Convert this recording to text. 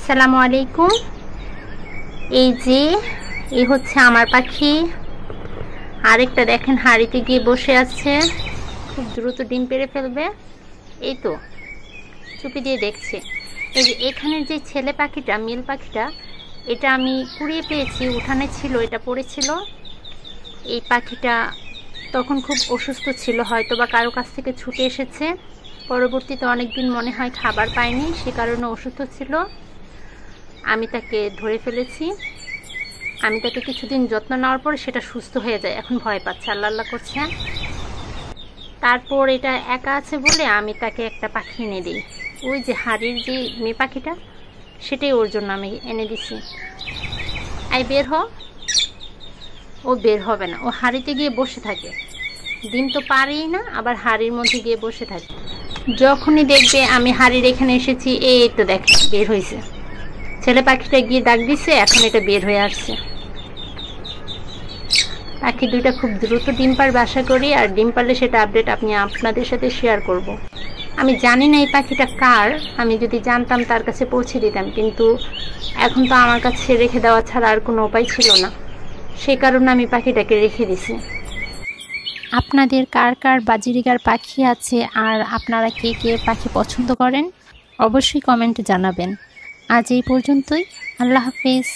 আসসালামু আলাইকুম। এই যে এই হচ্ছে আমার পাখি। আরেকটা দেখেন হাঁড়িতে গিয়ে বসে আছে, খুব দ্রুত ডিম পেড়ে ফেলবে। এই তো চুপি দিয়ে দেখছে। এই যে এখানে যে ছেলে পাখিটা, মেল পাখিটা, এটা আমি কুড়িয়ে পেয়েছি, উঠানে ছিল, এটা পড়েছিল। এই পাখিটা তখন খুব অসুস্থ ছিল, হয়তো বা কারো কাছ থেকে ছুটে এসেছে। পরবর্তীতে অনেকদিন মনে হয় খাবার পায়নি, সে কারণে অসুস্থ ছিল। আমি তাকে ধরে ফেলেছি। আমি তাকে কিছুদিন যত্ন নেওয়ার পর সেটা সুস্থ হয়ে যায়। এখন ভয় পাচ্ছে, আল্লাহ আল্লাহ করছে। তারপর এটা একা আছে বলে আমি তাকে একটা পাখি এনে দিই। ওই যে হাড়ির যে মেয়ে পাখিটা, সেটাই ওর জন্য আমি এনে দিছি। আই বের হ। ও বের হবে না, ও হাড়িতে গিয়ে বসে থাকে। ডিম তো পারেই না, আবার হাড়ির মধ্যে গিয়ে বসে থাকে। যখনই দেখবে আমি হাড়ির এখানে এসেছি, এই তো দেখে বের হয়েছে। ছেলে পাখিটা গিয়ে ডাক দিছে, এখন এটা বের হয়ে আসছে। পাখি দুইটা খুব দ্রুত ডিম পারবে আশা করি, আর ডিম পারলে সেটা আপডেট আপনাদের সাথে শেয়ার করব। আমি জানি না এই পাখিটা কার, আমি যদি জানতাম তার কাছে পৌঁছে দিতাম, কিন্তু এখন তো আমার কাছে রেখে দেওয়া ছাড়া আর কোনো উপায় ছিল না, সেই কারণে আমি পাখিটাকে রেখে দিছি। আপনাদের কার কার বাজিরিগার পাখি আছে, আর আপনারা কে কে পাখি পছন্দ করেন অবশ্যই কমেন্টে জানাবেন। আজ এই পর্যন্তই। আল্লাহ হাফিজ।